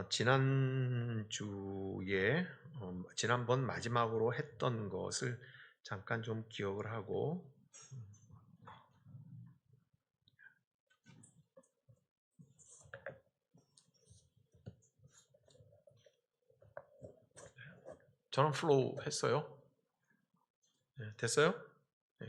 지난주에 지난번 마지막으로 했던 것을 잠깐 좀 기억을 하고 저는 플로우 했어요. 네, 됐어요? 네.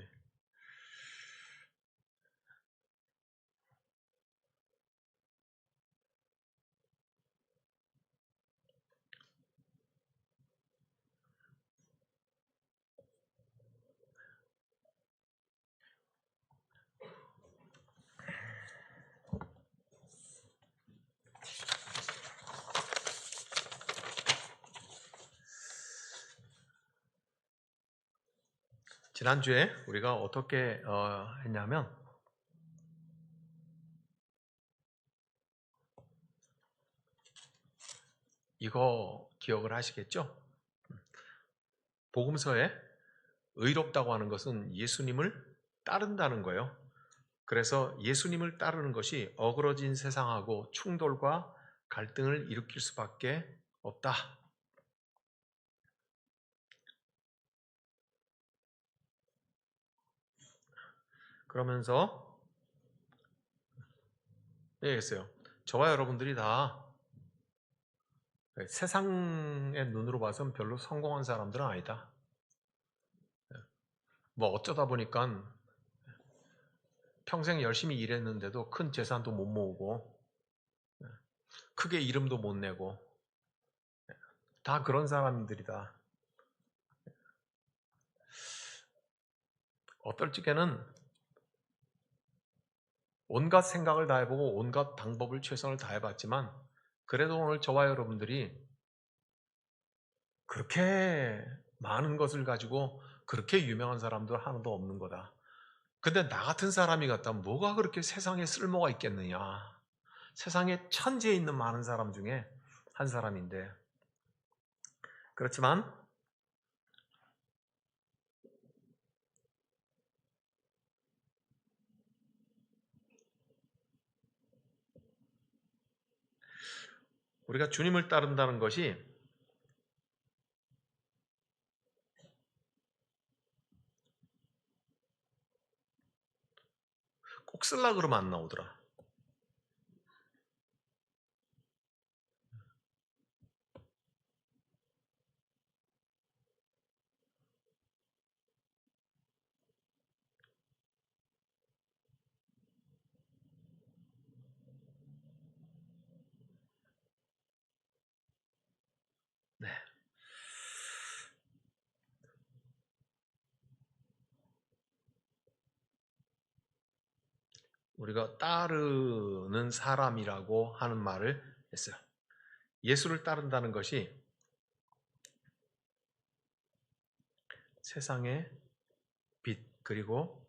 지난주에 우리가 어떻게 했냐면 이거 기억을 하시겠죠? 복음서에 의롭다고 하는 것은 예수님을 따른다는 거예요. 그래서 예수님을 따르는 것이 어그러진 세상하고 충돌과 갈등을 일으킬 수밖에 없다. 그러면서 얘기했어요. 저와 여러분들이 다 세상의 눈으로 봐서는 별로 성공한 사람들은 아니다. 뭐 어쩌다 보니까 평생 열심히 일했는데도 큰 재산도 못 모으고 크게 이름도 못 내고 다 그런 사람들이다. 어떨 적에는 온갖 생각을 다 해보고 온갖 방법을 최선을 다해봤지만 그래도 오늘 저와 여러분들이 그렇게 많은 것을 가지고 그렇게 유명한 사람도 하나도 없는 거다. 근데 나 같은 사람이 같다면 뭐가 그렇게 세상에 쓸모가 있겠느냐. 세상에 천지에 있는 많은 사람 중에 한 사람인데 그렇지만 우리가 주님을 따른다는 것이 꼭 쓸라 그러면 안 나오더라. 네. 우리가 따르는 사람이라고 하는 말을 했어요. 예수를 따른다는 것이 세상의 빛 그리고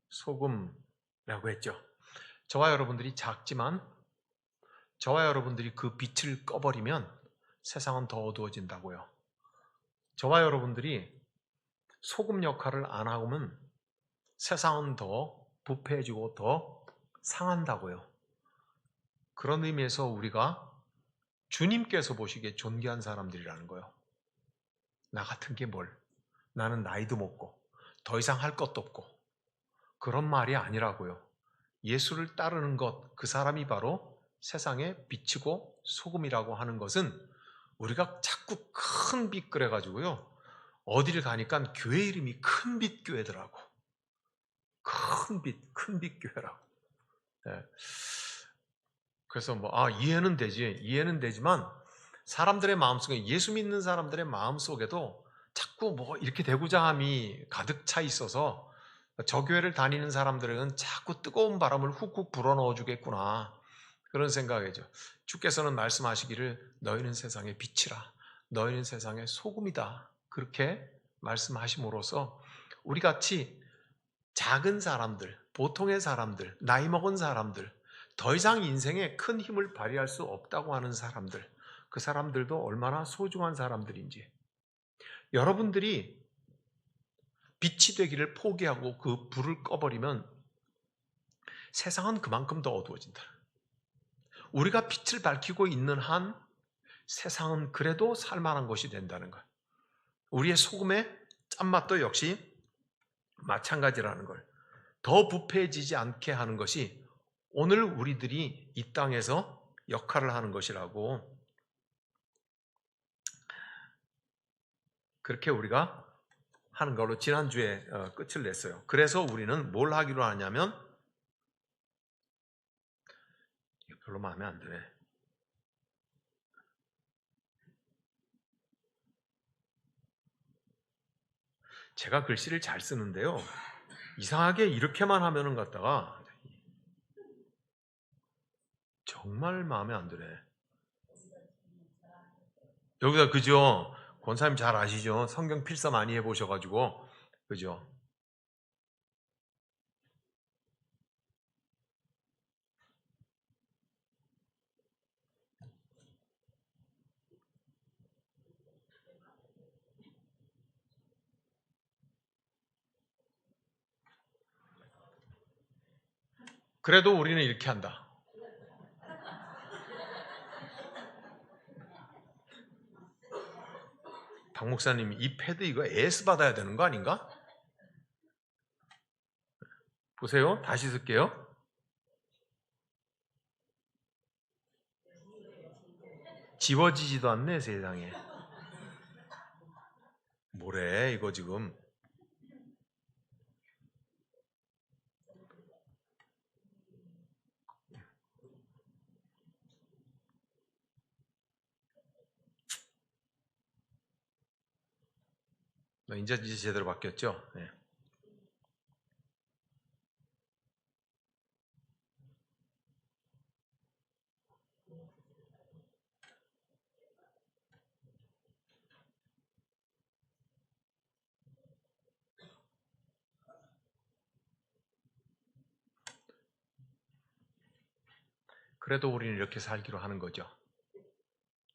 소금이라고 했죠. 저와 여러분들이 작지만 저와 여러분들이 그 빛을 꺼버리면 세상은 더 어두워진다고요. 저와 여러분들이 소금 역할을 안 하면 세상은 더 부패해지고 더 상한다고요. 그런 의미에서 우리가 주님께서 보시기에 존귀한 사람들이라는 거예요. 나 같은 게 뭘? 나는 나이도 먹고 더 이상 할 것도 없고 그런 말이 아니라고요. 예수를 따르는 것, 그 사람이 바로 세상의 빛이고 소금이라고 하는 것은 우리가 자꾸 큰 빛 그래가지고요. 어디를 가니까 교회 이름이 큰빛 교회더라고. 큰 빛 교회라고. 네. 그래서 이해는 되지. 이해는 되지만 사람들의 마음속에 예수 믿는 사람들의 마음속에도 자꾸 이렇게 대구자함이 가득 차 있어서 저 교회를 다니는 사람들은 자꾸 뜨거운 바람을 훅훅 불어넣어 주겠구나. 그런 생각이죠. 주께서는 말씀하시기를 너희는 세상의 빛이라. 너희는 세상의 소금이다. 그렇게 말씀하심으로써 우리 같이 작은 사람들, 보통의 사람들, 나이 먹은 사람들, 더 이상 인생에 큰 힘을 발휘할 수 없다고 하는 사람들, 그 사람들도 얼마나 소중한 사람들인지. 여러분들이 빛이 되기를 포기하고 그 불을 꺼버리면 세상은 그만큼 더 어두워진다. 우리가 빛을 밝히고 있는 한 세상은 그래도 살만한 것이 된다는 것. 우리의 소금의 짠맛도 역시 마찬가지라는 걸. 더 부패해지지 않게 하는 것이 오늘 우리들이 이 땅에서 역할을 하는 것이라고, 그렇게 우리가 하는 걸로 지난주에 끝을 냈어요. 그래서 우리는 뭘 하기로 하냐면, 이거 별로 마음에 안 드네. 제가 글씨를 잘 쓰는데요, 이상하게 이렇게만 하면은 갖다가 정말 마음에 안 드네. 여기다, 그죠? 권사님 잘 아시죠? 성경 필사 많이 해보셔가지고, 그죠? 그래도 우리는 이렇게 한다. 박 목사님, 이 패드 이거 AS 받아야 되는 거 아닌가? 보세요. 다시 쓸게요. 지워지지도 않네, 세상에. 뭐래, 이거 지금. 이제 제대로 바뀌었죠? 네. 그래도 우리는 이렇게 살기로 하는 거죠.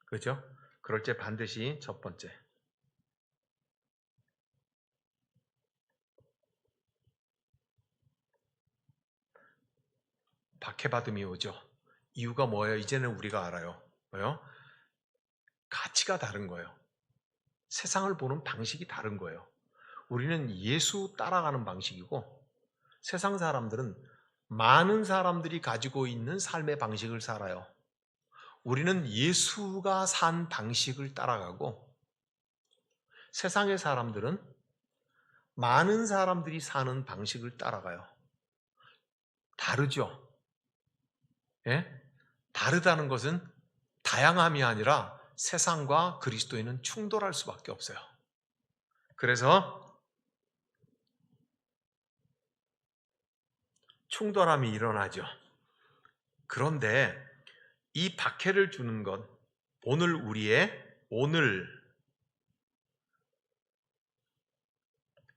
그죠? 그럴 때 반드시 첫 번째, 박해받음이 오죠. 이유가 뭐예요? 이제는 우리가 알아요. 뭐요? 가치가 다른 거예요. 세상을 보는 방식이 다른 거예요. 우리는 예수 따라가는 방식이고, 세상 사람들은 많은 사람들이 가지고 있는 삶의 방식을 살아요. 우리는 예수가 산 방식을 따라가고, 세상의 사람들은 많은 사람들이 사는 방식을 따라가요. 다르죠? 예? 다르다는 것은 다양함이 아니라 세상과 그리스도인은 충돌할 수밖에 없어요. 그래서 충돌함이 일어나죠. 그런데 이 박해를 주는 것, 오늘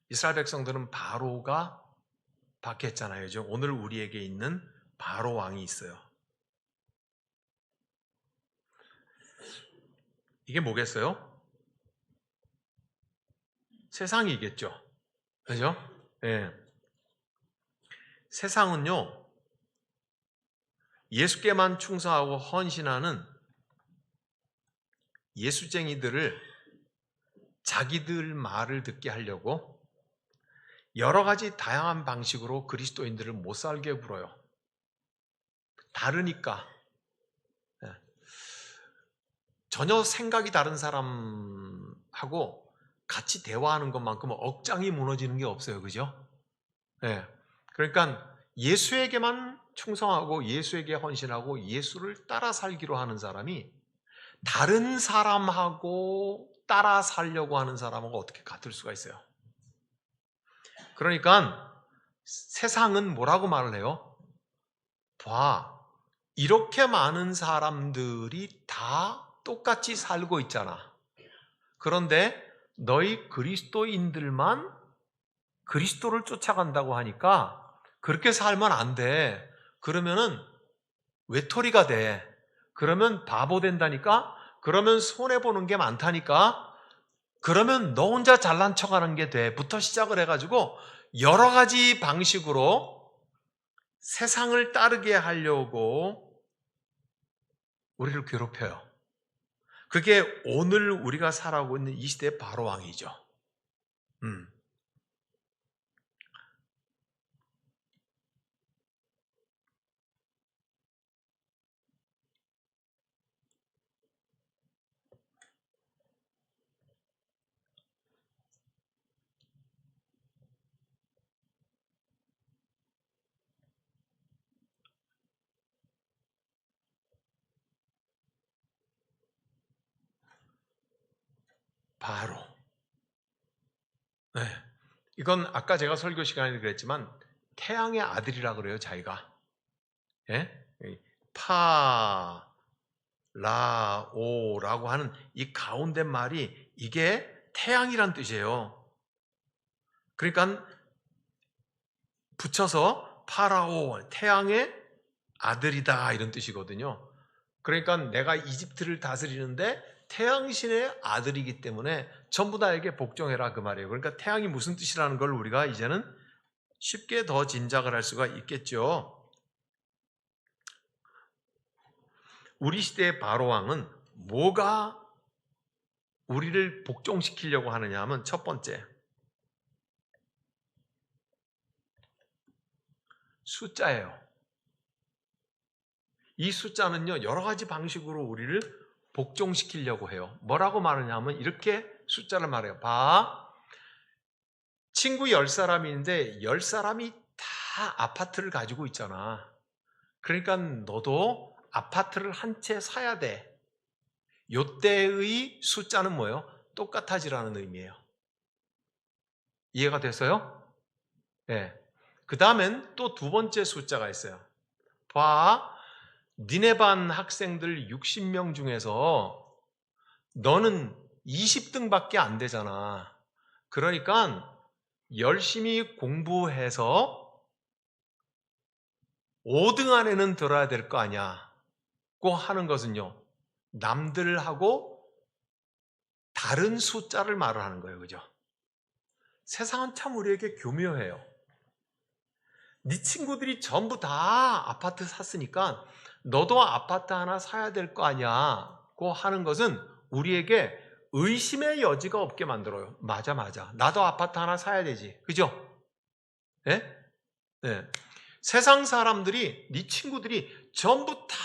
이스라엘 백성들은 바로가 박해했잖아요. 오늘 우리에게 있는 바로 왕이 있어요. 이게 뭐겠어요? 세상이겠죠. 그죠? 예. 세상은요, 예수께만 충성하고 헌신하는 예수쟁이들을 자기들 말을 듣게 하려고 여러 가지 다양한 방식으로 그리스도인들을 못 살게 굴어요. 다르니까. 전혀 생각이 다른 사람하고 같이 대화하는 것만큼은 억장이 무너지는 게 없어요. 그죠? 네. 그러니까 예수에게만 충성하고 예수에게 헌신하고 예수를 따라 살기로 하는 사람이 다른 사람하고 따라 살려고 하는 사람하고 어떻게 같을 수가 있어요? 그러니까 세상은 뭐라고 말을 해요? 봐, 이렇게 많은 사람들이 다 똑같이 살고 있잖아. 그런데 너희 그리스도인들만 그리스도를 쫓아간다고 하니까 그렇게 살면 안 돼. 그러면은 외톨이가 돼. 그러면 바보 된다니까? 그러면 손해보는 게 많다니까? 그러면 너 혼자 잘난 척하는 게 돼. 부터 시작을 해가지고 여러 가지 방식으로 세상을 따르게 하려고 우리를 괴롭혀요. 그게 오늘 우리가 살아가고 있는 이 시대의 바로왕이죠. 바로. 네. 이건 아까 제가 설교 시간에 그랬지만 태양의 아들이라 그래요, 자기가. 예? 파라오라고 하는 이 가운데 말이 이게 태양이란 뜻이에요. 그러니까 붙여서 파라오, 태양의 아들이다 이런 뜻이거든요. 그러니까 내가 이집트를 다스리는데 태양신의 아들이기 때문에 전부 다에게 복종해라 그 말이에요. 그러니까 태양이 무슨 뜻이라는 걸 우리가 이제는 쉽게 더 짐작을 할 수가 있겠죠. 우리 시대의 바로왕은 뭐가 우리를 복종시키려고 하느냐 하면 첫 번째, 숫자예요. 이 숫자는요, 여러 가지 방식으로 우리를 복종시키려고 해요. 뭐라고 말하냐 하면 이렇게 숫자를 말해요. 친구 10사람인데 10사람이 다 아파트를 가지고 있잖아. 그러니까 너도 아파트를 한 채 사야 돼. 요때의 숫자는 뭐예요? 똑같아지라는 의미예요. 이해가 됐어요? 네. 그 다음엔 또 두 번째 숫자가 있어요. 니네 반 학생들 60명 중에서 너는 20등밖에 안 되잖아. 그러니까 열심히 공부해서 5등 안에는 들어야 될 거 아니야. 고 하는 것은요, 남들하고 다른 숫자를 말을 하는 거예요. 그죠? 세상은 참 우리에게 교묘해요. 네 친구들이 전부 다 아파트 샀으니까 너도 아파트 하나 사야 될 거 아니야. 고 하는 것은 우리에게 의심의 여지가 없게 만들어요. 맞아. 나도 아파트 하나 사야 되지. 그죠? 예? 네. 세상 사람들이, 네 친구들이 전부 다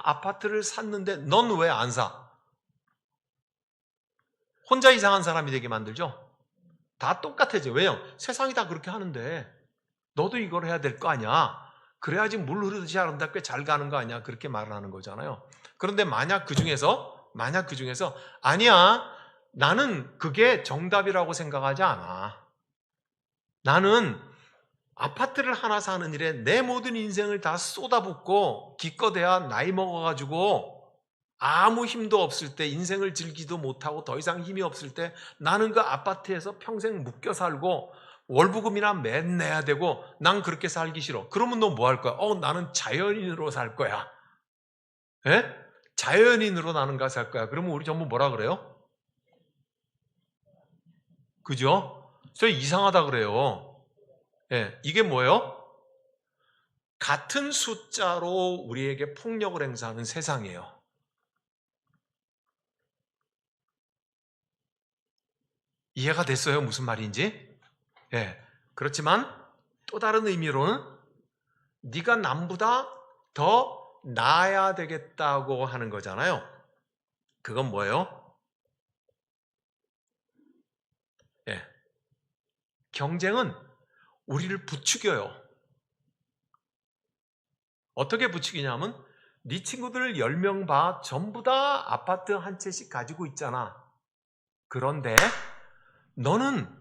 아파트를 샀는데 넌 왜 안 사? 혼자 이상한 사람이 되게 만들죠? 다 똑같아져. 왜요? 세상이 다 그렇게 하는데 너도 이걸 해야 될 거 아니야. 그래야지 물 흐르듯이 아름답게 잘 가는 거 아니야. 그렇게 말을 하는 거잖아요. 그런데 만약 그 중에서 아니야, 나는 그게 정답이라고 생각하지 않아. 나는 아파트를 하나 사는 일에 내 모든 인생을 다 쏟아붓고 기껏해야 나이 먹어가지고 아무 힘도 없을 때, 인생을 즐기도 못하고 더 이상 힘이 없을 때 나는 그 아파트에서 평생 묶여 살고 월부금이나 맨 내야 되고 난 그렇게 살기 싫어. 그러면 너 뭐 할 거야? 나는 자연인으로 살 거야. 예? 자연인으로 나는 살 거야. 그러면 우리 전부 뭐라 그래요? 그죠? 저 이상하다 그래요. 예, 이게 뭐예요? 같은 숫자로 우리에게 폭력을 행사하는 세상이에요. 이해가 됐어요? 무슨 말인지? 예. 그렇지만 또 다른 의미로는 네가 남보다 더 나아야 되겠다고 하는 거잖아요. 그건 뭐예요? 예. 경쟁은 우리를 부추겨요. 어떻게 부추기냐면 네 친구들 10명 봐. 전부 다 아파트 한 채씩 가지고 있잖아. 그런데 너는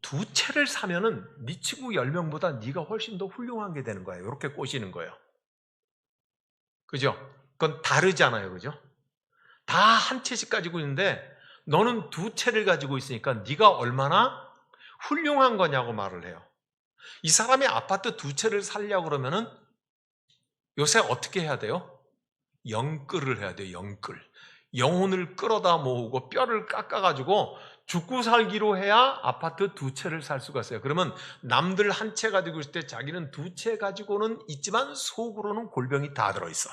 두 채를 사면은 네 친구 10명보다 네가 훨씬 더 훌륭한 게 되는 거예요. 이렇게 꼬시는 거예요. 그죠? 그건 다르잖아요. 그죠? 다 한 채씩 가지고 있는데 너는 두 채를 가지고 있으니까 네가 얼마나 훌륭한 거냐고 말을 해요. 이 사람이 아파트 두 채를 살려고 그러면은 요새 어떻게 해야 돼요? 영끌을 해야 돼요. 영끌. 영혼을 끌어다 모으고 뼈를 깎아가지고 죽고 살기로 해야 아파트 두 채를 살 수가 있어요. 그러면 남들 한 채 가지고 있을 때 자기는 두 채 가지고는 있지만 속으로는 골병이 다 들어있어.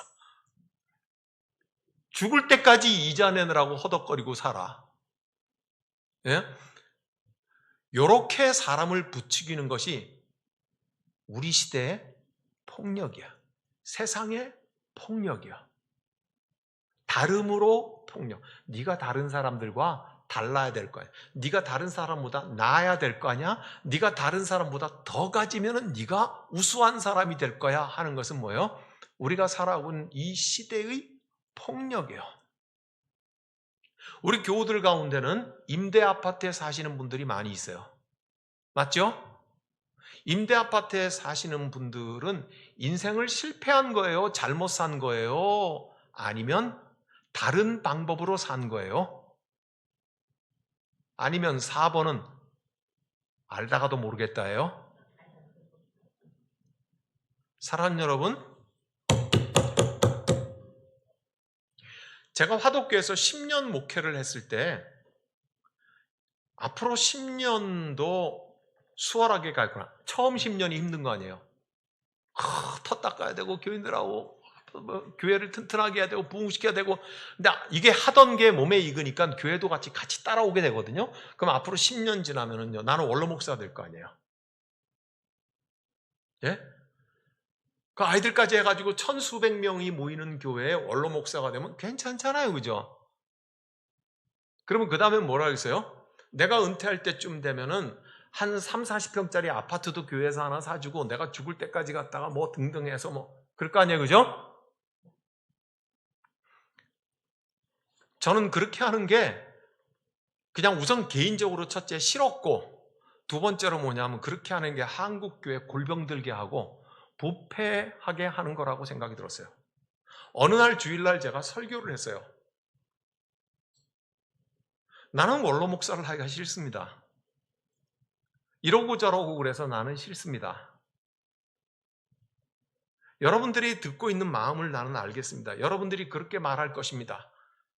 죽을 때까지 이자 내느라고 허덕거리고 살아. 예? 요렇게 사람을 부추기는 것이 우리 시대의 폭력이야. 세상의 폭력이야. 다름으로 폭력. 네가 다른 사람들과 달라야 될 거야. 네가 다른 사람보다 나아야 될 거 아니야? 네가 다른 사람보다 더 가지면은 네가 우수한 사람이 될 거야 하는 것은 뭐예요? 우리가 살아온 이 시대의 폭력이에요. 우리 교우들 가운데는 임대 아파트에 사시는 분들이 많이 있어요. 맞죠? 임대 아파트에 사시는 분들은 인생을 실패한 거예요? 잘못 산 거예요? 아니면 다른 방법으로 산 거예요? 아니면 4번은 알다가도 모르겠다예요? 사랑하는 여러분, 제가 화독교에서 10년 목회를 했을 때 앞으로 10년도 수월하게 갈 거라. 처음 10년이 힘든 거 아니에요? 터 닦아야 되고 교인들하고 교회를 튼튼하게 해야 되고 부흥시켜야 되고, 근데 이게 하던 게 몸에 익으니까 교회도 같이 따라오게 되거든요. 그럼 앞으로 10년 지나면은요, 나는 원로 목사가 될 거 아니에요? 예? 그 아이들까지 해가지고 천수백 명이 모이는 교회에 원로 목사가 되면 괜찮잖아요, 그죠? 그러면 그 다음에 뭐라 그랬어요? 내가 은퇴할 때쯤 되면은 한 3, 40평짜리 아파트도 교회에서 하나 사주고 내가 죽을 때까지 갔다가 뭐 등등 해서 뭐 그럴 거 아니에요, 그죠? 저는 그렇게 하는 게 그냥 우선 개인적으로 첫째 싫었고, 두 번째로 뭐냐면 그렇게 하는 게 한국교회 골병들게 하고 부패하게 하는 거라고 생각이 들었어요. 어느 날 주일날 제가 설교를 했어요. 나는 원로 목사를 하기가 싫습니다. 이러고 저러고 그래서 나는 싫습니다. 여러분들이 듣고 있는 마음을 나는 알겠습니다. 여러분들이 그렇게 말할 것입니다.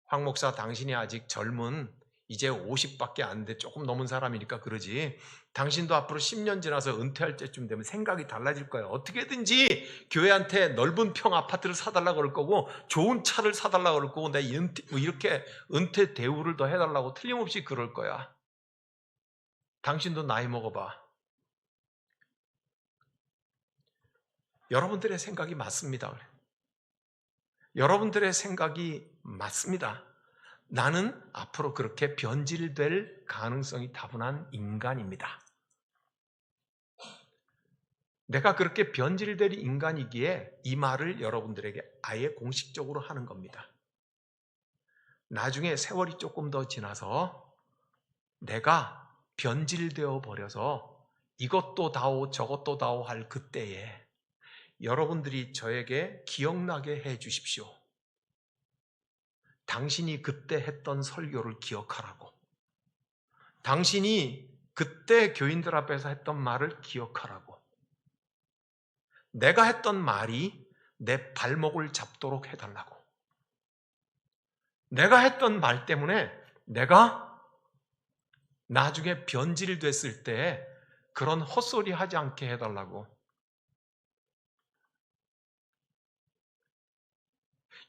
황 목사, 당신이 아직 젊은 이제 50밖에 안 돼 조금 넘은 사람이니까 그러지. 당신도 앞으로 10년 지나서 은퇴할 때쯤 되면 생각이 달라질 거예요. 어떻게든지 교회한테 넓은 평 아파트를 사달라고 그럴 거고 좋은 차를 사달라고 그럴 거고 내가 이렇게 은퇴 대우를 더 해달라고 틀림없이 그럴 거야. 당신도 나이 먹어봐. 여러분들의 생각이 맞습니다. 여러분들의 생각이 맞습니다. 나는 앞으로 그렇게 변질될 가능성이 다분한 인간입니다. 내가 그렇게 변질될 인간이기에 이 말을 여러분들에게 아예 공식적으로 하는 겁니다. 나중에 세월이 조금 더 지나서 내가 변질되어 버려서 이것도 다오 저것도 다오 할 그때에 여러분들이 저에게 기억나게 해 주십시오. 당신이 그때 했던 설교를 기억하라고. 당신이 그때 교인들 앞에서 했던 말을 기억하라고. 내가 했던 말이 내 발목을 잡도록 해달라고. 내가 했던 말 때문에 내가 나중에 변질됐을 때 그런 헛소리 하지 않게 해달라고.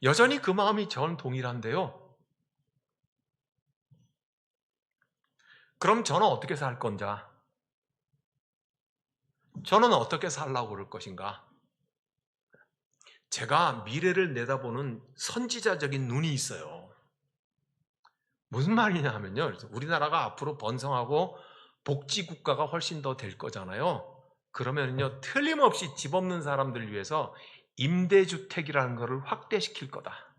여전히 그 마음이 전 동일한데요. 그럼 저는 어떻게 살 건가? 저는 어떻게 살라고 그럴 것인가? 제가 미래를 내다보는 선지자적인 눈이 있어요. 무슨 말이냐 하면요. 우리나라가 앞으로 번성하고 복지국가가 훨씬 더 될 거잖아요. 그러면요, 틀림없이 집 없는 사람들 위해서 임대주택이라는 것을 확대시킬 거다.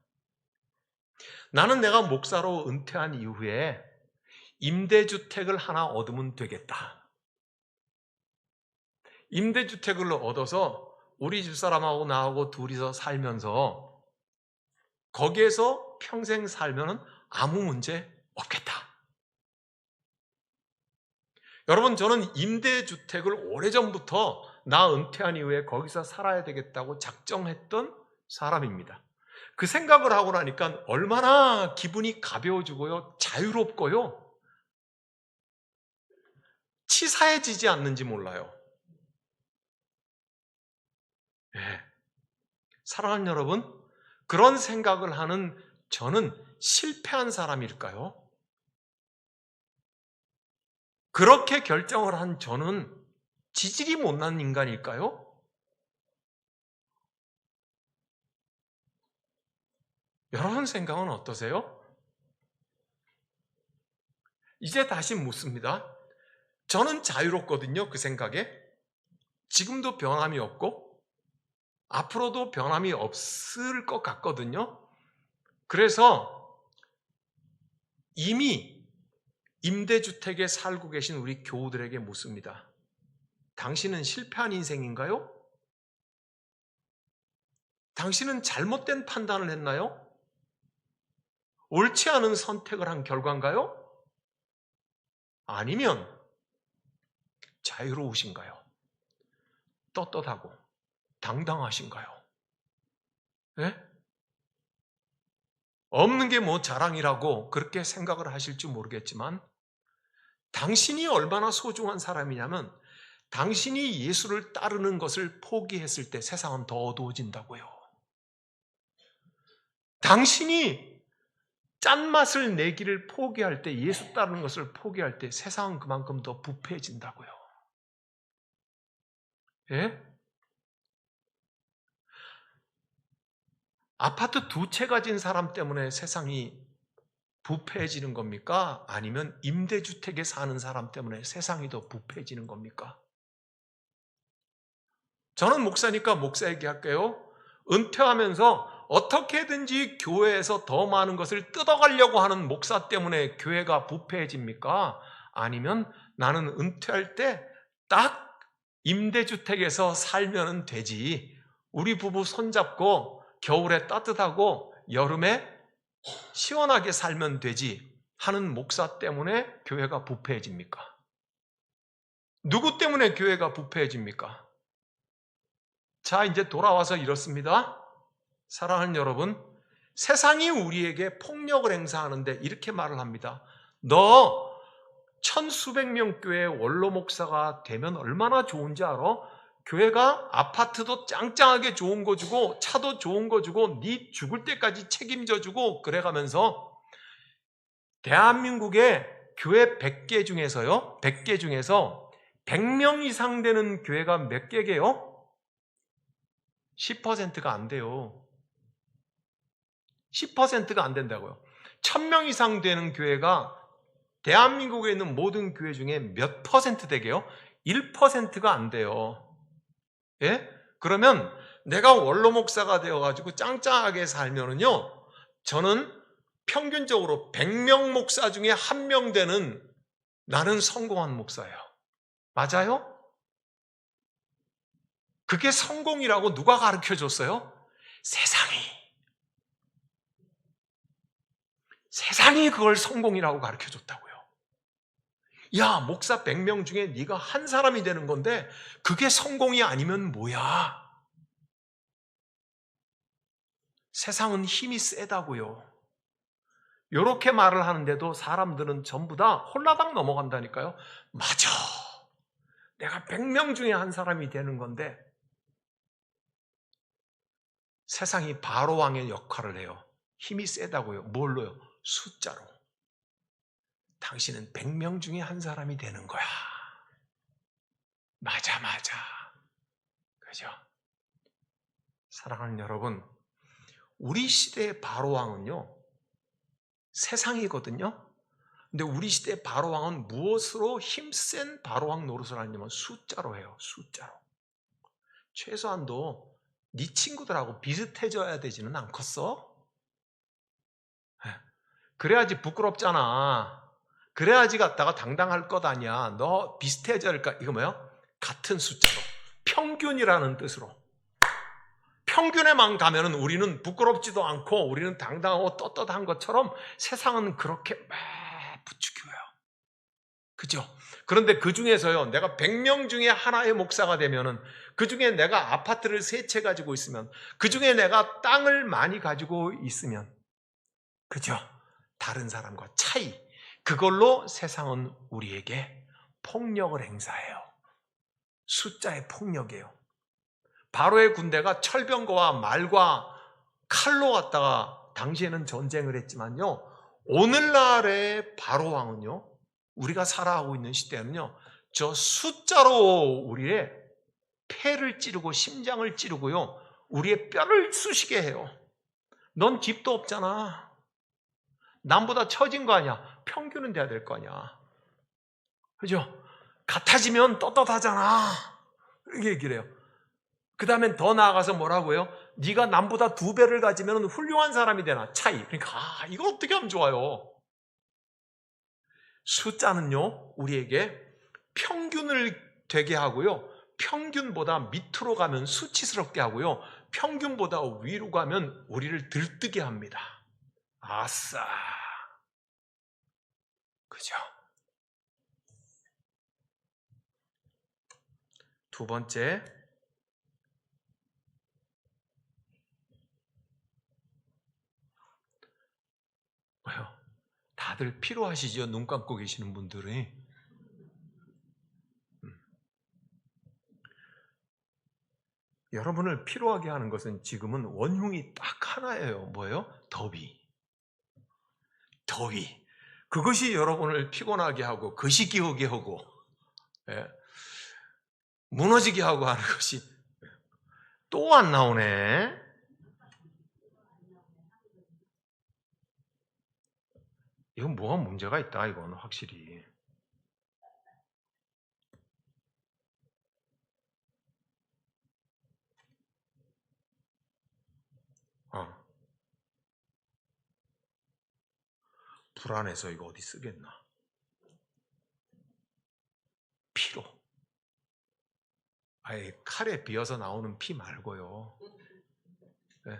나는 내가 목사로 은퇴한 이후에 임대주택을 하나 얻으면 되겠다. 임대주택을 얻어서 우리 집사람하고 나하고 둘이서 살면서 거기에서 평생 살면 아무 문제 없겠다. 여러분, 저는 임대주택을 오래전부터 나 은퇴한 이후에 거기서 살아야 되겠다고 작정했던 사람입니다. 그 생각을 하고 나니까 얼마나 기분이 가벼워지고요, 자유롭고요, 치사해지지 않는지 몰라요. 네. 사랑하는 여러분, 그런 생각을 하는 저는 실패한 사람일까요? 그렇게 결정을 한 저는 지질이 못난 인간일까요? 여러분 생각은 어떠세요? 이제 다시 묻습니다. 저는 자유롭거든요, 그 생각에. 지금도 변함이 없고 앞으로도 변함이 없을 것 같거든요. 그래서 이미 임대주택에 살고 계신 우리 교우들에게 묻습니다. 당신은 실패한 인생인가요? 당신은 잘못된 판단을 했나요? 옳지 않은 선택을 한 결과인가요? 아니면 자유로우신가요? 떳떳하고 당당하신가요? 예? 없는 게 뭐 자랑이라고 그렇게 생각을 하실지 모르겠지만 당신이 얼마나 소중한 사람이냐면 당신이 예수를 따르는 것을 포기했을 때 세상은 더 어두워진다고요. 당신이 짠맛을 내기를 포기할 때, 예수 따르는 것을 포기할 때 세상은 그만큼 더 부패해진다고요. 예? 아파트 2채 가진 사람 때문에 세상이 부패해지는 겁니까? 아니면 임대주택에 사는 사람 때문에 세상이 더 부패해지는 겁니까? 저는 목사니까 목사 얘기할게요. 은퇴하면서 어떻게든지 교회에서 더 많은 것을 뜯어가려고 하는 목사 때문에 교회가 부패해집니까? 아니면 나는 은퇴할 때 딱 임대주택에서 살면 되지. 우리 부부 손잡고 겨울에 따뜻하고 여름에 시원하게 살면 되지 하는 목사 때문에 교회가 부패해집니까? 누구 때문에 교회가 부패해집니까? 자, 이제 돌아와서 이렇습니다. 사랑하는 여러분, 세상이 우리에게 폭력을 행사하는데 이렇게 말을 합니다. 너 천수백 명 교회 원로 목사가 되면 얼마나 좋은지 알아? 교회가 아파트도 짱짱하게 좋은 거 주고 차도 좋은 거 주고 네 죽을 때까지 책임져 주고 그래가면서 대한민국의 교회 100개 중에서요, 100개 중에서 100명 이상 되는 교회가 몇 개게요? 10%가 안 돼요. 10%가 안 된다고요. 1000명 이상 되는 교회가 대한민국에 있는 모든 교회 중에 몇 퍼센트 되게요? 1%가 안 돼요. 예? 그러면 내가 원로 목사가 되어가지고 짱짱하게 살면은요, 저는 평균적으로 100명 목사 중에 1명 되는 나는 성공한 목사예요. 맞아요? 그게 성공이라고 누가 가르쳐 줬어요? 세상이 그걸 성공이라고 가르쳐 줬다고요. 야, 목사 100명 중에 네가 한 사람이 되는 건데 그게 성공이 아니면 뭐야? 세상은 힘이 세다고요. 이렇게 말을 하는데도 사람들은 전부 다 홀라당 넘어간다니까요. 맞아. 내가 100명 중에 한 사람이 되는 건데 세상이 바로왕의 역할을 해요. 힘이 세다고요. 뭘로요? 숫자로. 당신은 100명 중에 한 사람이 되는 거야. 맞아. 그죠? 사랑하는 여러분, 우리 시대의 바로왕은요, 세상이거든요. 근데 우리 시대의 바로왕은 무엇으로 힘센 바로왕 노릇을 하냐면 숫자로 해요. 숫자로. 최소한도 네 친구들하고 비슷해져야 되지는 않겠어? 그래야지 부끄럽잖아. 그래야지 갖다가 당당할 것 아니야. 너 비슷해져야 할까? 이거 뭐예요? 같은 숫자로. 평균이라는 뜻으로. 평균에만 가면은 우리는 부끄럽지도 않고 우리는 당당하고 떳떳한 것처럼 세상은 그렇게 막 부추겨요. 그죠? 그런데 그 중에서요, 내가 100명 중에 하나의 목사가 되면은, 그 중에 내가 아파트를 3채 가지고 있으면, 그 중에 내가 땅을 많이 가지고 있으면, 그죠? 다른 사람과 차이. 그걸로 세상은 우리에게 폭력을 행사해요. 숫자의 폭력이에요. 바로의 군대가 철병거와 말과 칼로 갖다가 당시에는 전쟁을 했지만요, 오늘날의 바로 왕은요, 우리가 살아가고 있는 시대는요, 저 숫자로 우리의 폐를 찌르고 심장을 찌르고요, 우리의 뼈를 쑤시게 해요. 넌 집도 없잖아. 남보다 처진 거 아니야. 평균은 돼야 될 거 아니야. 그죠? 같아지면 떳떳하잖아. 이렇게 얘기를 해요. 그 다음엔 더 나아가서 뭐라고요? 네가 남보다 2배를 가지면 훌륭한 사람이 되나? 차이. 그러니까 이걸 어떻게 하면 좋아요? 숫자는요, 우리에게 평균을 되게 하고요, 평균보다 밑으로 가면 수치스럽게 하고요, 평균보다 위로 가면 우리를 들뜨게 합니다. 아싸. 그죠? 두 번째, 뭐요? 다들 피로하시죠? 눈 감고 계시는 분들이. 여러분을 피로하게 하는 것은 지금은 원흉이 딱 하나예요. 뭐예요? 더위. 그것이 여러분을 피곤하게 하고 거시기하게 하고, 예, 무너지게 하고 하는 것이. 또 안 나오네. 이건 뭐가 문제가 있다. 이건 확실히. 불안해서 이거 어디 쓰겠나. 피로. 아예 칼에 비어서 나오는 피 말고요. 네.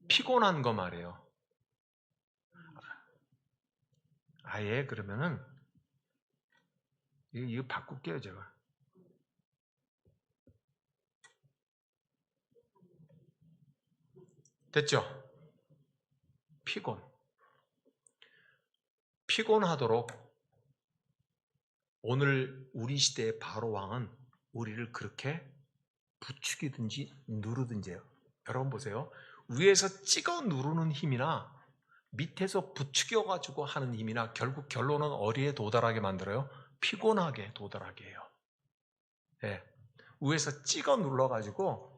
피곤한 거 말이에요. 아예 그러면은 이거 바꿀게요, 제가. 됐죠? 피곤하도록 오늘 우리 시대의 바로 왕은 우리를 그렇게 부추기든지 누르든지 해요. 여러분 보세요. 위에서 찍어 누르는 힘이나 밑에서 부추겨가지고 하는 힘이나 결국 결론은 어디에 도달하게 만들어요? 피곤하게 도달하게 해요. 네. 위에서 찍어 눌러가지고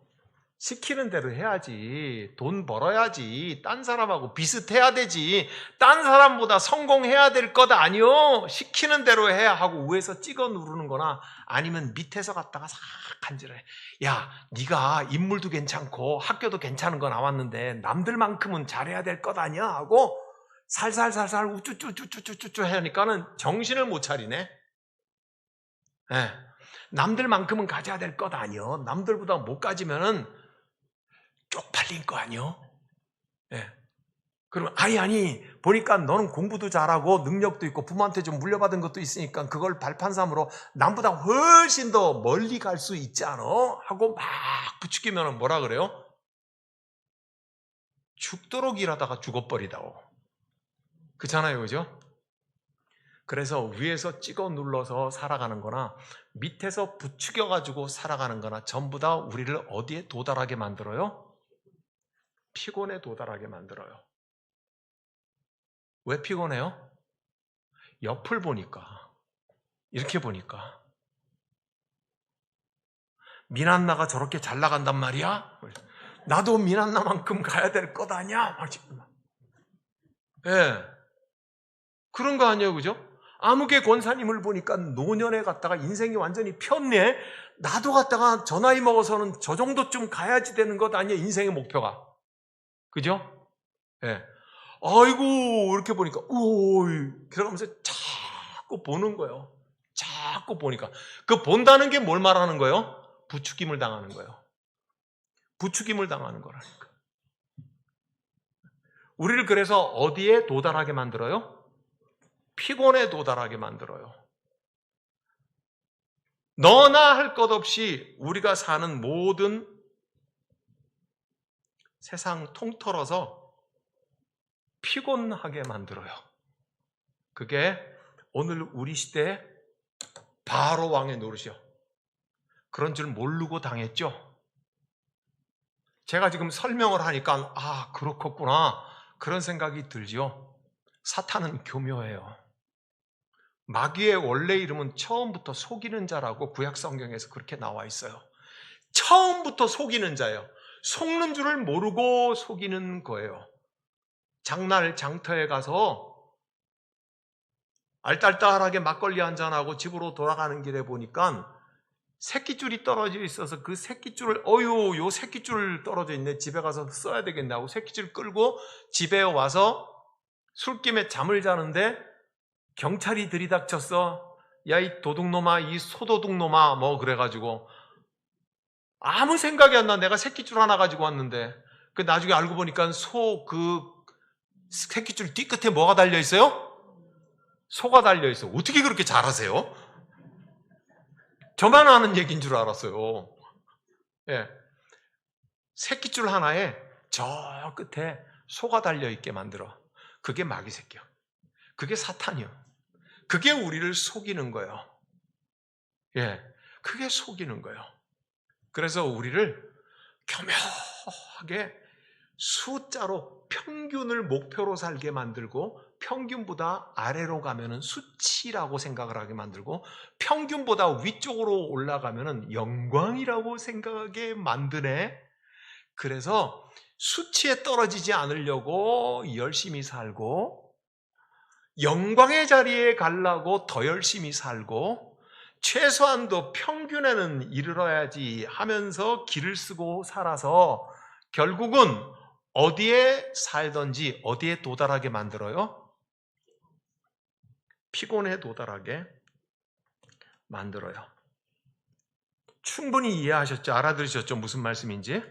시키는 대로 해야지. 돈 벌어야지. 딴 사람하고 비슷해야 되지. 딴 사람보다 성공해야 될 것 아니요. 시키는 대로 해야 하고 위에서 찍어 누르는 거나 아니면 밑에서 갔다가 싹 간지러해. 야, 네가 인물도 괜찮고 학교도 괜찮은 거 나왔는데 남들만큼은 잘해야 될 것 아니야 하고 살살살살 우쭈쭈쭈쭈쭈쭈 하니까는 정신을 못 차리네. 네. 남들만큼은 가져야 될 것 아니요. 남들보다 못 가지면은 쪽팔린 거 아니요? 네. 그러면 아니 보니까 너는 공부도 잘하고 능력도 있고 부모한테 좀 물려받은 것도 있으니까 그걸 발판삼으로 남보다 훨씬 더 멀리 갈 수 있지 않아? 하고 막 부추기면 뭐라 그래요? 죽도록 일하다가 죽어버리다오. 그렇잖아요, 그죠? 그래서 위에서 찍어 눌러서 살아가는 거나 밑에서 부추겨가지고 살아가는 거나 전부 다 우리를 어디에 도달하게 만들어요? 피곤에 도달하게 만들어요. 왜 피곤해요? 옆을 보니까, 이렇게 보니까 미난나가 저렇게 잘 나간단 말이야? 나도 미난나만큼 가야 될 것 아니야? 예, 그런 거 아니에요, 그죠? 아무개 권사님을 보니까 노년에 갔다가 인생이 완전히 폈네. 나도 갔다가 저 나이 먹어서는 저 정도쯤 가야지 되는 것 아니에요, 인생의 목표가. 그죠? 예. 아이고, 이렇게 보니까, 오이, 그러면서 자꾸 보는 거예요. 자꾸 보니까. 그 본다는 게 뭘 말하는 거예요? 부추김을 당하는 거예요. 부추김을 당하는 거라니까. 우리를 그래서 어디에 도달하게 만들어요? 피곤에 도달하게 만들어요. 너나 할 것 없이 우리가 사는 모든 세상 통틀어서 피곤하게 만들어요. 그게 오늘 우리 시대의 바로 왕의 노릇이요. 그런 줄 모르고 당했죠. 제가 지금 설명을 하니까 아, 그렇겠구나. 그런 생각이 들지요. 사탄은 교묘해요. 마귀의 원래 이름은 처음부터 속이는 자라고 구약 성경에서 그렇게 나와 있어요. 처음부터 속이는 자예요. 속는 줄을 모르고 속이는 거예요. 장날 장터에 가서 알딸딸하게 막걸리 한잔하고 집으로 돌아가는 길에 보니까 새끼줄이 떨어져 있어서 그 새끼줄을 요 새끼줄 떨어져 있네. 집에 가서 써야 되겠네 하고 새끼줄 끌고 집에 와서 술김에 잠을 자는데 경찰이 들이닥쳤어. 야, 이 도둑놈아, 이 소도둑놈아, 뭐 그래가지고 아무 생각이 안 나. 내가 새끼줄 하나 가지고 왔는데 그 나중에 알고 보니까 그 새끼줄 뒤끝에 뭐가 달려 있어요? 소가 달려 있어. 어떻게 그렇게 잘하세요? 저만 아는 얘기인 줄 알았어요. 예. 새끼줄 하나에 저 끝에 소가 달려 있게 만들어. 그게 마귀 새끼야. 그게 사탄이요. 그게 우리를 속이는 거예요. 예. 그게 속이는 거예요. 그래서 우리를 교묘하게 숫자로 평균을 목표로 살게 만들고 평균보다 아래로 가면은 수치라고 생각을 하게 만들고 평균보다 위쪽으로 올라가면은 영광이라고 생각하게 만드네. 그래서 수치에 떨어지지 않으려고 열심히 살고 영광의 자리에 가려고 더 열심히 살고 최소한도 평균에는 이르러야지 하면서 길을 쓰고 살아서 결국은 어디에 살든지 어디에 도달하게 만들어요? 피곤에 도달하게 만들어요. 충분히 이해하셨죠? 알아들으셨죠? 무슨 말씀인지?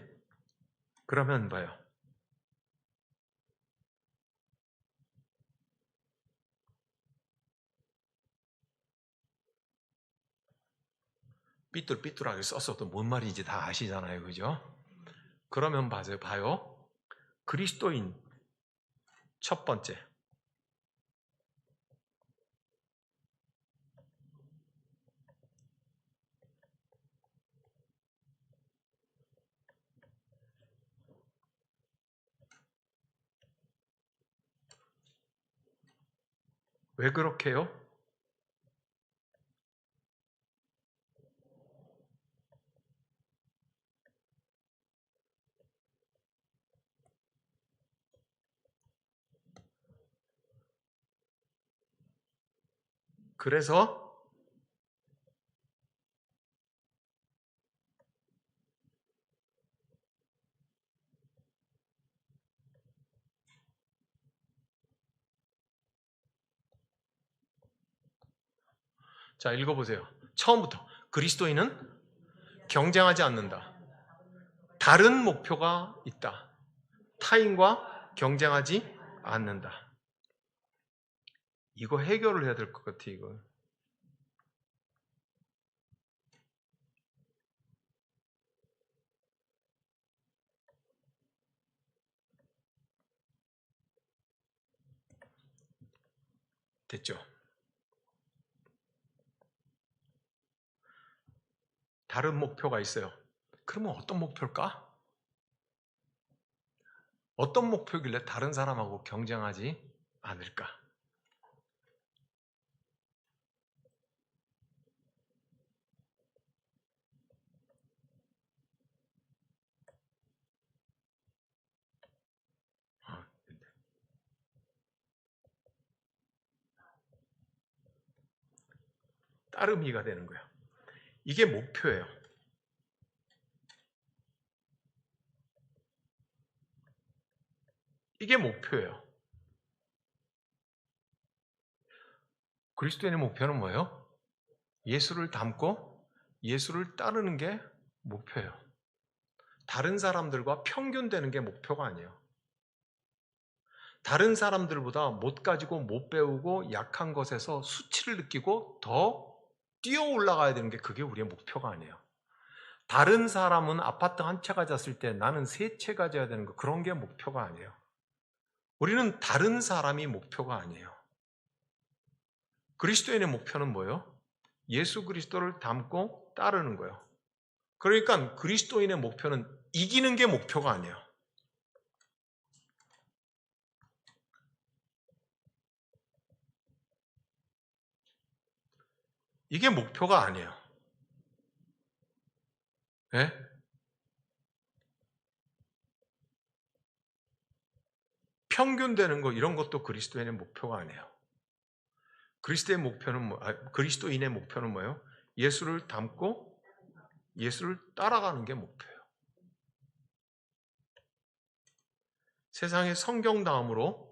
그러면 뭐예요? 삐뚤삐뚤하게 썼어도 뭔 말인지 다 아시잖아요. 그죠? 그러면 봐요. 그리스도인 첫 번째. 왜 그렇게 해요? 그래서 자, 읽어보세요. 처음부터 그리스도인은 경쟁하지 않는다. 다른 목표가 있다. 타인과 경쟁하지 않는다. 이거 해결을 해야 될 것 같아, 이거. 됐죠? 다른 목표가 있어요. 그러면 어떤 목표일까? 어떤 목표길래 다른 사람하고 경쟁하지 않을까? 아, 따름이가 되는 거예요. 이게 목표예요. 이게 목표예요. 그리스도인의 목표는 뭐예요? 예수를 닮고 예수를 따르는 게 목표예요. 다른 사람들과 평균되는 게 목표가 아니에요. 다른 사람들보다 못 가지고 못 배우고 약한 것에서 수치를 느끼고 더 뛰어 올라가야 되는 게 그게 우리의 목표가 아니에요. 다른 사람은 아파트 한 채 가졌을 때 나는 세 채 가져야 되는 거 그런 게 목표가 아니에요. 우리는 다른 사람이 목표가 아니에요. 그리스도인의 목표는 뭐예요? 예수 그리스도를 닮고 따르는 거예요. 그러니까 그리스도인의 목표는 이기는 게 목표가 아니에요. 이게 목표가 아니에요. 예? 평균 되는 거 이런 것도 그리스도인의 목표가 아니에요. 그리스도인의 목표는 뭐예요? 예수를 닮고 예수를 따라가는 게 목표예요. 세상에 성경 다음으로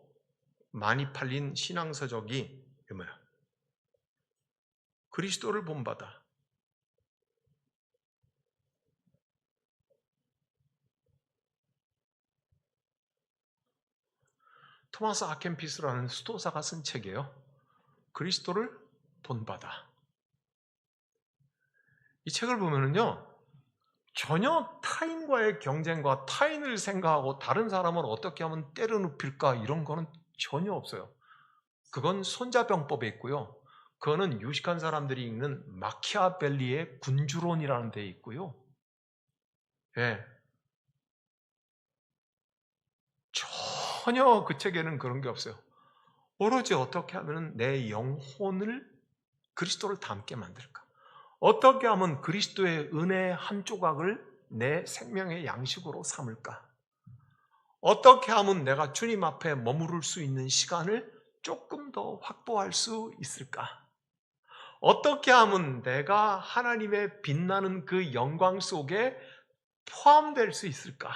많이 팔린 신앙서적이 뭐야? 그리스도를 본받아. 토마스 아켄피스라는 수도사가 쓴 책이에요. 그리스도를 본받아. 이 책을 보면은요, 전혀 타인과의 경쟁과 타인을 생각하고 다른 사람을 어떻게 하면 때려눕힐까 이런 거는 전혀 없어요. 그건 손자병법에 있고요. 그거는 유식한 사람들이 읽는 마키아벨리의 군주론이라는 데 있고요. 예. 전혀 그 책에는 그런 게 없어요. 오로지 어떻게 하면 내 영혼을 그리스도를 닮게 만들까? 어떻게 하면 그리스도의 은혜의 한 조각을 내 생명의 양식으로 삼을까? 어떻게 하면 내가 주님 앞에 머무를 수 있는 시간을 조금 더 확보할 수 있을까? 어떻게 하면 내가 하나님의 빛나는 그 영광 속에 포함될 수 있을까?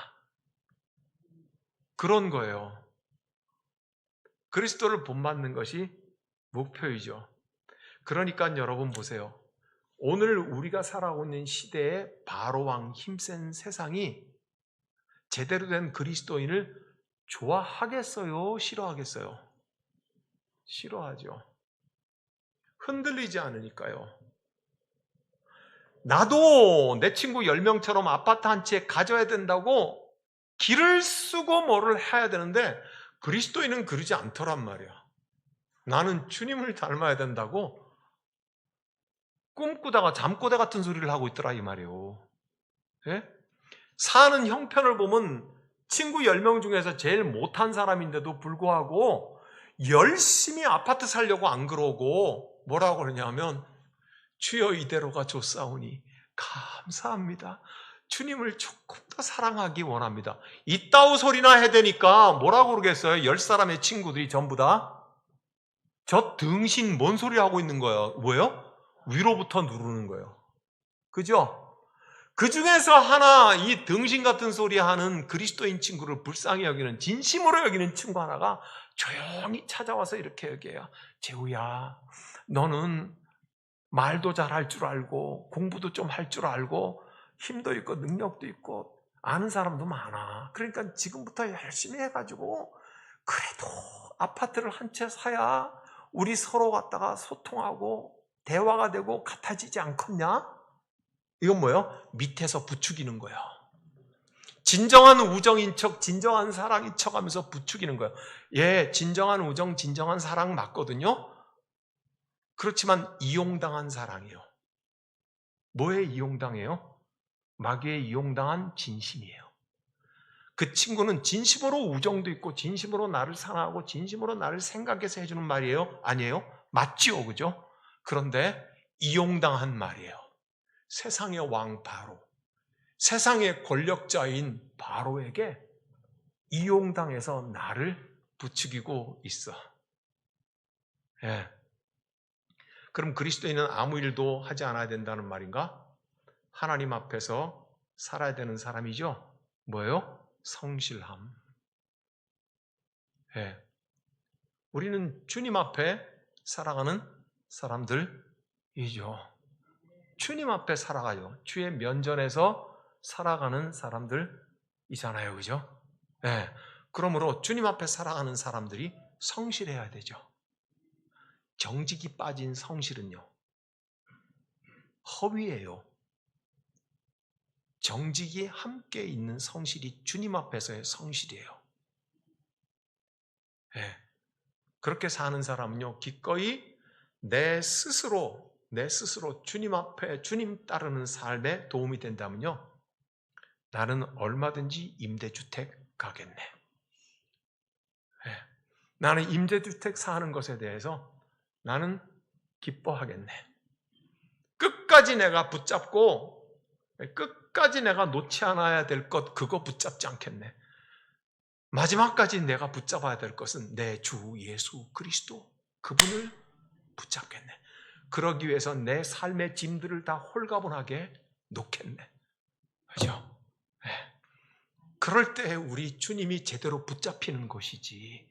그런 거예요. 그리스도를 본받는 것이 목표이죠. 그러니까 여러분 보세요. 오늘 우리가 살아가고 있는 시대의 바로왕 힘센 세상이 제대로 된 그리스도인을 좋아하겠어요? 싫어하겠어요? 싫어하죠. 흔들리지 않으니까요. 나도 내 친구 10명처럼 아파트 한 채 가져야 된다고 길을 쓰고 뭐를 해야 되는데 그리스도인은 그러지 않더란 말이야. 나는 주님을 닮아야 된다고 꿈꾸다가 잠꼬대 같은 소리를 하고 있더라 이 말이에요. 예? 사는 형편을 보면 친구 10명 중에서 제일 못한 사람인데도 불구하고 열심히 아파트 살려고 안 그러고 뭐라고 그러냐면 주여 이대로가 좋사오니 감사합니다. 주님을 조금 더 사랑하기 원합니다. 이따우 소리나 해대니까 뭐라고 그러겠어요? 10사람의 친구들이 전부 다 저 등신 뭔 소리 하고 있는 거예요? 뭐예요? 위로부터 누르는 거예요. 그죠? 그 중에서 하나 이 등신 같은 소리 하는 그리스도인 친구를 불쌍히 여기는 진심으로 여기는 친구 하나가 조용히 찾아와서 이렇게 얘기해요. 재우야, 너는 말도 잘할 줄 알고 공부도 좀 할 줄 알고 힘도 있고 능력도 있고 아는 사람도 많아. 그러니까 지금부터 열심히 해가지고 그래도 아파트를 한 채 사야 우리 서로 갖다가 소통하고 대화가 되고 같아지지 않겠냐? 이건 뭐예요? 밑에서 부추기는 거예요. 진정한 우정인 척, 진정한 사랑인 척 하면서 부추기는 거예요. 예, 진정한 우정, 진정한 사랑 맞거든요. 그렇지만 이용당한 사랑이에요. 뭐에 이용당해요? 마귀에 이용당한 진심이에요. 그 친구는 진심으로 우정도 있고 진심으로 나를 사랑하고 진심으로 나를 생각해서 해주는 말이에요? 아니에요? 맞지요, 그죠? 그런데 이용당한 말이에요. 세상의 왕 바로, 세상의 권력자인 바로에게 이용당해서 나를 부추기고 있어. 예. 그럼 그리스도인은 아무 일도 하지 않아야 된다는 말인가? 하나님 앞에서 살아야 되는 사람이죠. 뭐예요? 성실함. 예. 우리는 주님 앞에 살아가는 사람들이죠. 주님 앞에 살아가요. 주의 면전에서 살아가는 사람들이잖아요. 그죠? 예. 그러므로 주님 앞에 살아가는 사람들이 성실해야 되죠. 정직이 빠진 성실은요, 허위예요. 정직이 함께 있는 성실이 주님 앞에서의 성실이에요. 예. 그렇게 사는 사람은요, 기꺼이 내 스스로 주님 앞에 주님 따르는 삶에 도움이 된다면요, 나는 얼마든지 임대주택 가겠네. 나는 임대주택 사는 것에 대해서 나는 기뻐하겠네. 끝까지 내가 붙잡고 끝까지 내가 놓지 않아야 될 것 그거 붙잡지 않겠네. 마지막까지 내가 붙잡아야 될 것은 내 주 예수 그리스도 그분을 붙잡겠네. 그러기 위해서 내 삶의 짐들을 다 홀가분하게 놓겠네. 그렇죠? 그럴 때 우리 주님이 제대로 붙잡히는 것이지.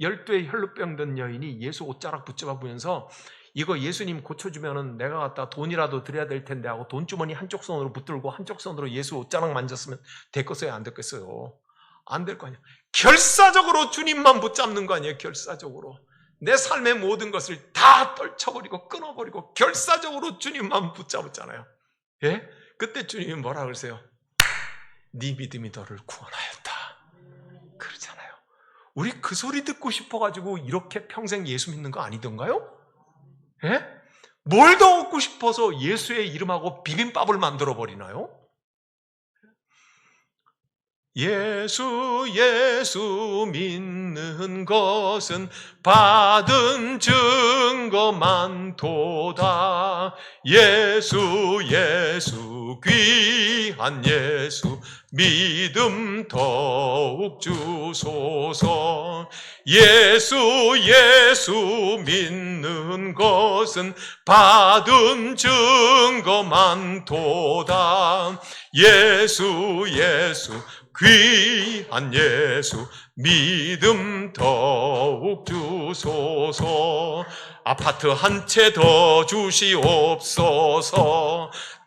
12의 혈루병 든 여인이 예수 옷자락 붙잡아 보면서 이거 예수님 고쳐주면은 내가 갖다 돈이라도 드려야 될 텐데 하고 돈주머니 한쪽 손으로 붙들고 한쪽 손으로 예수 옷자락 만졌으면 됐겠어요? 안 됐겠어요? 안 될 거 아니에요. 결사적으로 주님만 붙잡는 거 아니에요? 결사적으로. 내 삶의 모든 것을 다 떨쳐버리고 끊어버리고 결사적으로 주님만 붙잡았잖아요. 예? 그때 주님이 뭐라 그러세요? 네 믿음이 너를 구원하였다. 그러잖아요. 우리 그 소리 듣고 싶어가지고 이렇게 평생 예수 믿는 거 아니던가요? 예? 뭘 더 얻고 싶어서 예수의 이름하고 비빔밥을 만들어 버리나요? 예수 믿는 것은 받은 증거 많도다. 예수 귀한 예수 믿음 더욱 주소서. 예수 믿는 것은 받은 증거 많도다. 예수 귀한 예수 믿음 더욱 주소서. 아파트 한 채 더 주시옵소서.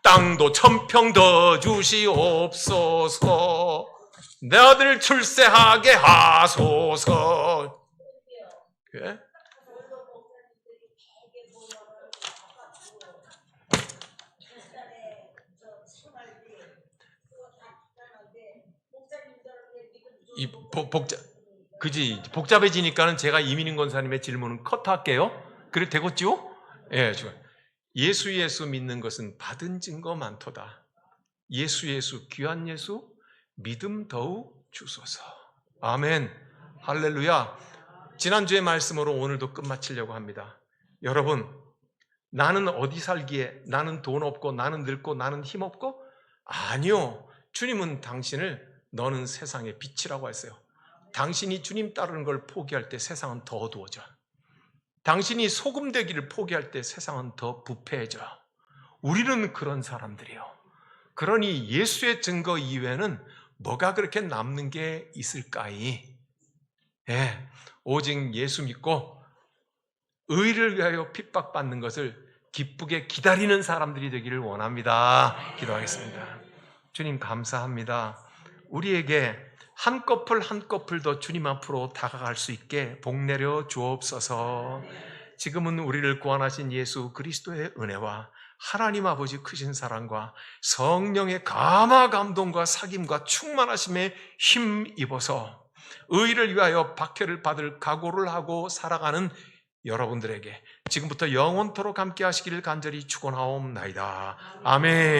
땅도 1000평 더 주시옵소서. 내 아들 출세하게 하소서. 예? 이 복잡해지니까는 제가 이민인 권사님의 질문은 컷할게요. 그래 되겠죠? 예, 좋아요. 예수 믿는 것은 받은 증거 많도다. 예수 귀한 예수 믿음 더욱 주소서. 아멘. 할렐루야. 지난주의 말씀으로 오늘도 끝마치려고 합니다. 여러분, 나는 어디 살기에? 나는 돈 없고 나는 늙고 나는 힘 없고? 아니요. 주님은 당신을 너는 세상의 빛이라고 했어요. 당신이 주님 따르는 걸 포기할 때 세상은 더 어두워져. 당신이 소금 되기를 포기할 때 세상은 더 부패해져. 우리는 그런 사람들이에요. 그러니 예수의 증거 이외에는 뭐가 그렇게 남는 게 있을까이? 예, 오직 예수 믿고 의를 위하여 핍박받는 것을 기쁘게 기다리는 사람들이 되기를 원합니다. 기도하겠습니다. 주님 감사합니다. 우리에게 한꺼풀 한꺼풀 더 주님 앞으로 다가갈 수 있게 복 내려 주옵소서. 지금은 우리를 구원하신 예수 그리스도의 은혜와 하나님 아버지 크신 사랑과 성령의 감화 감동과 사귐과 충만하심에 힘입어서 의를 위하여 박해를 받을 각오를 하고 살아가는 여러분들에게 지금부터 영원토록 함께 하시기를 간절히 축원하옵나이다. 아멘.